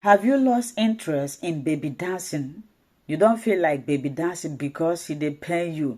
Have you lost interest in baby dancing? You don't feel like baby dancing because they pay you.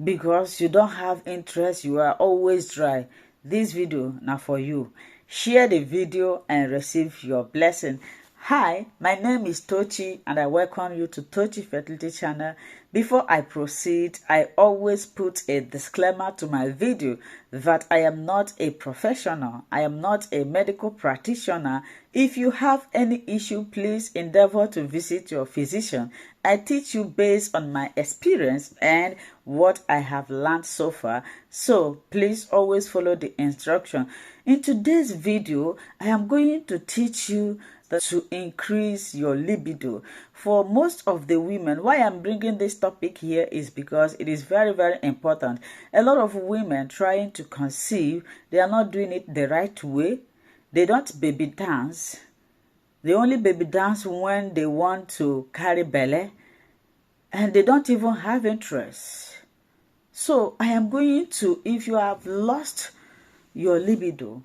Because you don't have interest, you are always dry. This video now for you. Share the video and receive your blessing. Hi, my name is Tochi and I welcome you to Tochi Fertility Channel. Before I proceed, I always put a disclaimer to my video that I am not a professional. I am not a medical practitioner. If you have any issue, please endeavor to visit your physician. I teach you based on my experience and what I have learned so far. So please always follow the instruction. In today's video, I am going to teach you to increase your libido. For most of the women, why I'm bringing this topic here is because it is very, very important. A lot of women trying to conceive, they are not doing it the right way. They don't baby dance. They only baby dance when they want to carry belly, and they don't even have interest. So I am going to, if you have lost your libido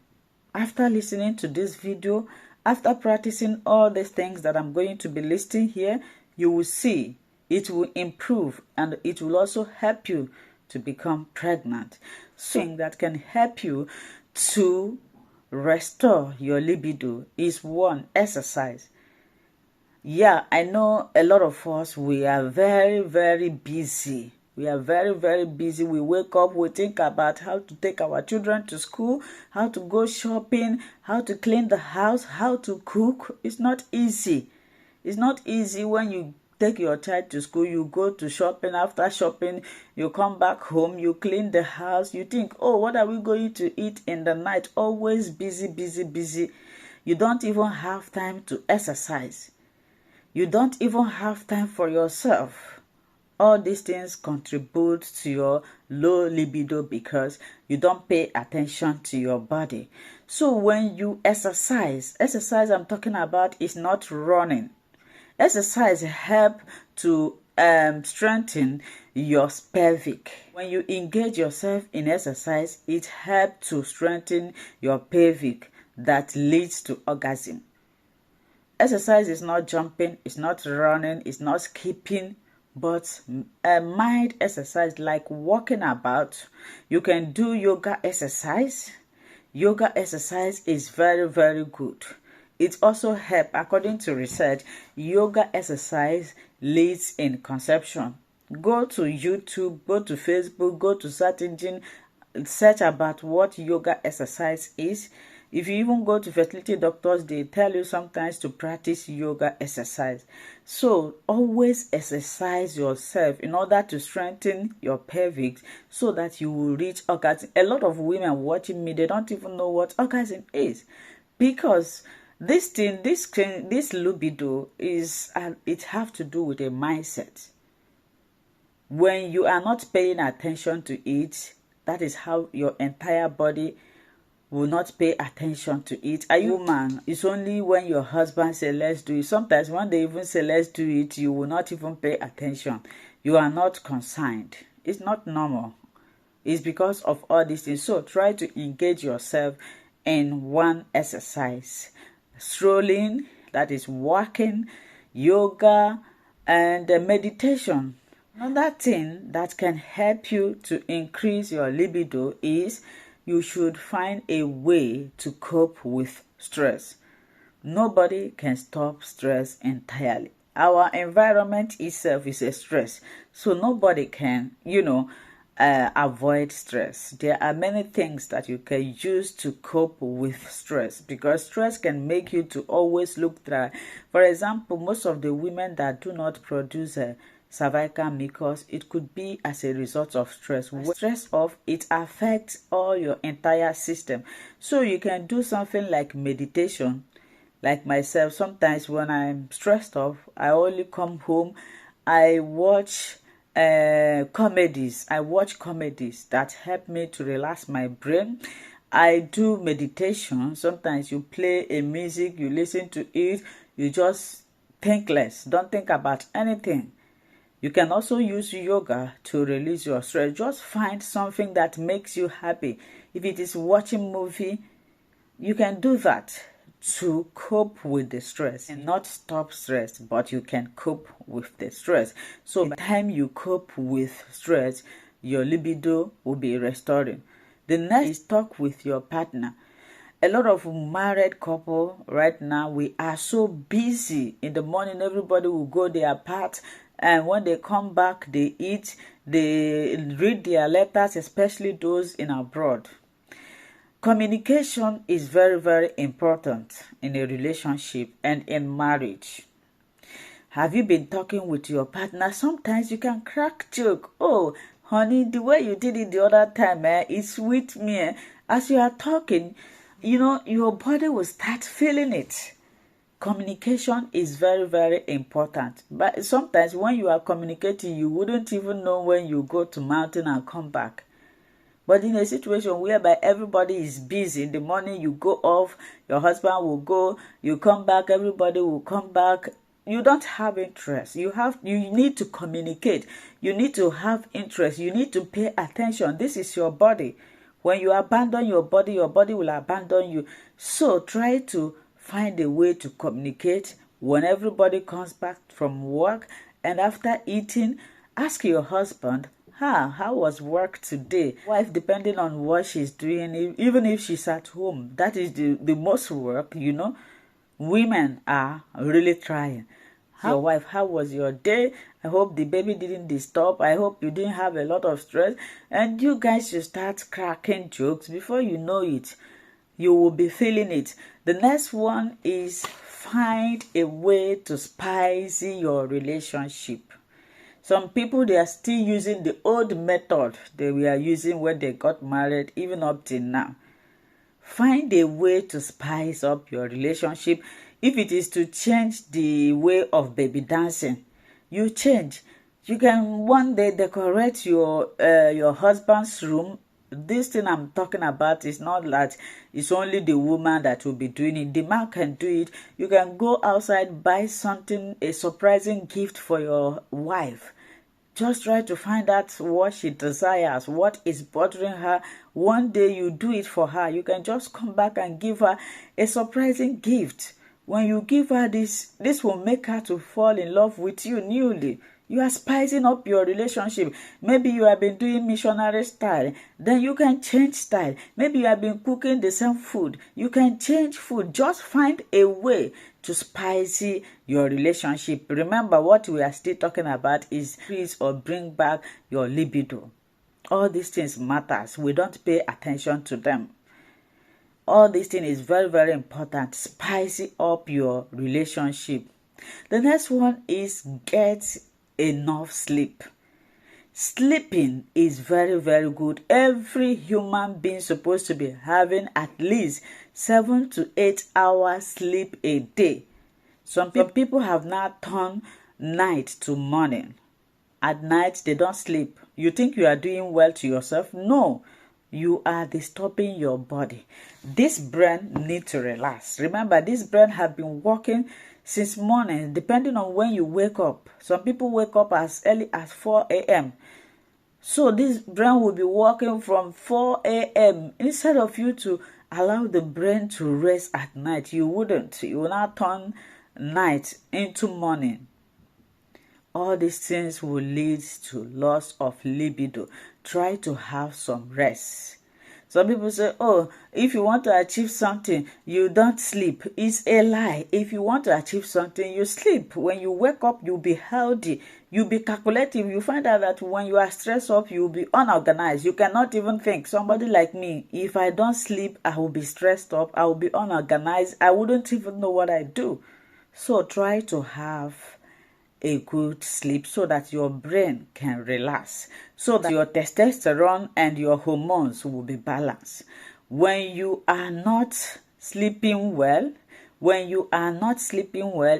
after listening to this video, after practicing all these things that I'm going to be listing here, you will see it will improve and it will also help you to become pregnant. So that can help you to restore your libido is one, exercise. Yeah, I know a lot of us, we are very, very busy. We are very, very busy. We wake up, we think about how to take our children to school, how to go shopping, how to clean the house, how to cook. It's not easy. It's not easy when you take your child to school, you go to shopping, after shopping, you come back home, you clean the house, you think, oh, what are we going to eat in the night? Always busy, busy, busy. You don't even have time to exercise. You don't even have time for yourself. All these things contribute to your low libido because you don't pay attention to your body. So when you exercise I'm talking about is not running. Exercise help to strengthen your pelvic. When you engage yourself in exercise, it helps to strengthen your pelvic that leads to orgasm. Exercise is not jumping, it's not running, it's not skipping, but a mind exercise like walking about. You can do yoga exercise. Yoga exercise is very, very good. It also helps, according to research, yoga exercise leads in conception. Go to YouTube, go to Facebook, go to search engine, search about what yoga exercise is. If you even go to fertility doctors, they tell you sometimes to practice yoga exercise. So always exercise yourself in order to strengthen your pelvic so that you will reach orgasm. A lot of women watching me, they don't even know what orgasm is, because this libido is, it have to do with a mindset. When you are not paying attention to it, that is how your entire body will not pay attention to it. Are you woman? It's only when your husband says let's do it. Sometimes when they even say let's do it, you will not even pay attention. You are not concerned. It's not normal. It's because of all these things. So try to engage yourself in one exercise. Strolling, that is walking, yoga, and meditation. Another thing that can help you to increase your libido is you should find a way to cope with stress. Nobody can stop stress entirely. Our environment itself is a stress. So nobody can, avoid stress. There are many things that you can use to cope with stress, because stress can make you to always look dry. For example, most of the women that do not produce cervical mucus, it could be as a result of stress. When stress off, it affects all your entire system. So you can do something like meditation. Like myself, sometimes when I'm stressed off, I only come home, I watch comedies. I watch comedies that help me to relax my brain. I do meditation. Sometimes you play a music, you listen to it, you just think less. Don't think about anything. You can also use yoga to release your stress. Just find something that makes you happy. If it is watching movie, you can do that. to cope with the stress and not stop stress, but you can cope with the stress. So by the time you cope with stress, your libido will be restoring. The next is talk with your partner. A lot of married couple right now, we are so busy. In the morning, everybody will go their part, and when they come back, they eat, they read their letters, especially those in abroad. Communication is very, very important in a relationship and in marriage. Have you been talking with your partner? Sometimes you can crack joke. Oh, honey, the way you did it the other time, it sweet me. As you are talking, your body will start feeling it. Communication is very, very important. But sometimes when you are communicating, you wouldn't even know when you go to mountain and come back. But in a situation whereby everybody is busy, in the morning you go off, your husband will go, you come back, everybody will come back. You don't have interest. You need to communicate. You need to have interest. You need to pay attention. This is your body. When you abandon your body will abandon you. So try to find a way to communicate when everybody comes back from work, and after eating, ask your husband, how was work today? Wife, depending on what she's doing, even if she's at home, that is the most work, Women are really trying. Your wife, how was your day? I hope the baby didn't disturb. I hope you didn't have a lot of stress. And you guys should start cracking jokes. Before you know it, you will be feeling it. The next one is find a way to spice your relationship. Some people, they are still using the old method they were using when they got married, even up till now. Find a way to spice up your relationship. If it is to change the way of baby dancing, you change. You can one day decorate your husband's room. This thing I'm talking about is not that it's only the woman that will be doing it. The man can do it. You can go outside, buy something, a surprising gift for your wife. Just try to find out what she desires, what is bothering her. One day you do it for her. You can just come back and give her a surprising gift. When you give her this will make her to fall in love with you newly. You are spicing up your relationship. Maybe you have been doing missionary style. Then you can change style. Maybe you have been cooking the same food. You can change food. Just find a way to spice your relationship. Remember, what we are still talking about is increase or bring back your libido. All these things matters. We don't pay attention to them. All these things is very, very important. Spice up your relationship. The next one is get enough sleep. Sleeping is very, very good. Every human being is supposed to be having at least 7 to 8 hours sleep a day. Some people have now turned night to morning. At night, they don't sleep. You think you are doing well to yourself? No. You are disturbing your body. This brain needs to relax. Remember, this brain has been working since morning, depending on when you wake up. Some people wake up as early as 4 a.m. So this brain will be working from 4 a.m. Instead of you to allow the brain to rest at night, you wouldn't. You will not turn night into morning. All these things will lead to loss of libido. Try to have some rest. Some people say, oh, if you want to achieve something, you don't sleep. It's a lie. If you want to achieve something, you sleep. When you wake up, you'll be healthy. You'll be calculative. You find out that when you are stressed up, you'll be unorganized. You cannot even think. Somebody like me, if I don't sleep, I will be stressed up. I will be unorganized. I wouldn't even know what I do. So try to have a good sleep so that your brain can relax, so that your testosterone and your hormones will be balanced. When you are not sleeping well,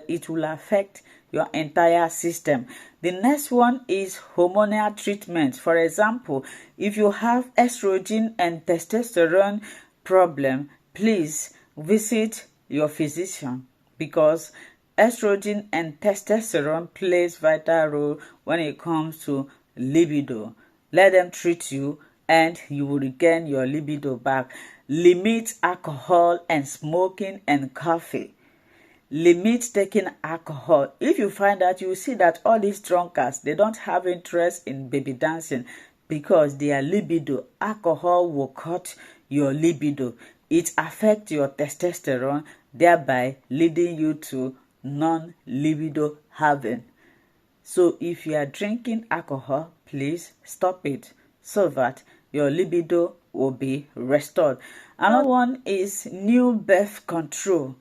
it will affect your entire system. The next one is hormonal treatment. For example, if you have estrogen and testosterone problem, please visit your physician, because estrogen and testosterone plays vital role when it comes to libido. Let them treat you and you will regain your libido back. Limit alcohol and smoking and coffee. Limit taking alcohol. If you find that, you see that all these drunkards, they don't have interest in baby dancing because their libido. Alcohol will cut your libido. It affects your testosterone, thereby leading you to non-libido having. So if you are drinking alcohol, please stop it so that your libido will be restored. Another one is new birth control.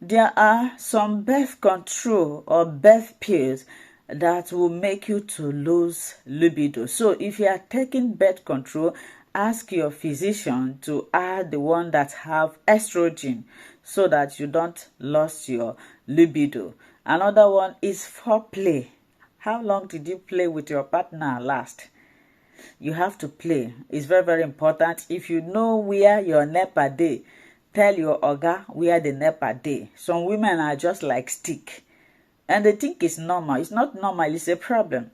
There are some birth control or birth pills that will make you to lose libido. So if you are taking birth control, ask your physician to add the one that have estrogen so that you don't lose your libido. Another one is foreplay. How long did you play with your partner last? You have to play. It's very, very important. If you know where your NEPA day, tell your oga where the NEPA day. Some women are just like stick. And they think it's normal. It's not normal, it's a problem.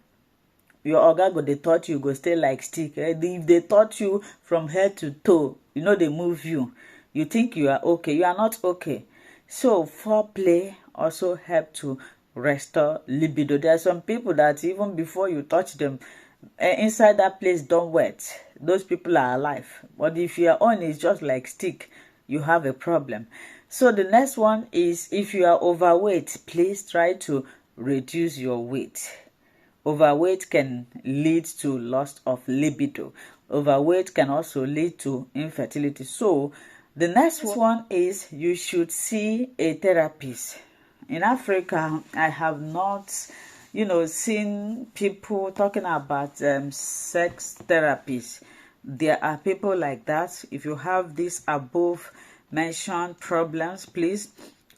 Your oga go, they taught you, go stay like stick. If they taught you from head to toe, you know they move you. You think you are okay. You are not okay. So foreplay also help to restore libido. There are some people that even before you touch them, inside that place don't wet. Those people are alive. But if your own is just like stick, you have a problem. So the next one is, if you are overweight, please try to reduce your weight. Overweight can lead to loss of libido. Overweight can also lead to infertility. So the next one is, you should see a therapist. In Africa, I have not seen people talking about sex therapies. There are people like that. If you have these above mentioned problems, please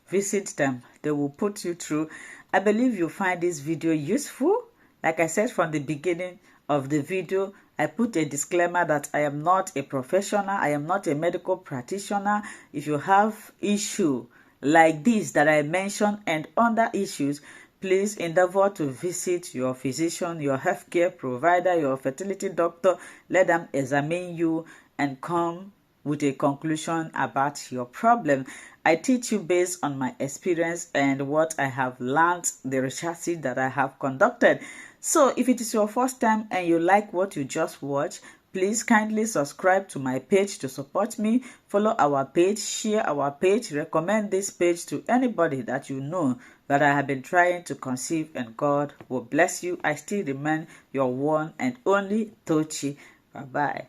visit them. They will put you through. I believe you find this video useful. Like I said from the beginning of the video, I put a disclaimer that I am not a professional. I am not a medical practitioner. If you have issue like this that I mentioned and other issues, please endeavor to visit your physician, your healthcare provider, your fertility doctor. Let them examine you and come with a conclusion about your problem. I teach you based on my experience and what I have learned, the research that I have conducted. So if it is your first time and you like what you just watched, please kindly subscribe to my page to support me. Follow our page, share our page, recommend this page to anybody that you know that I have been trying to conceive, and God will bless you. I still remain your one and only Tochi. Bye-bye.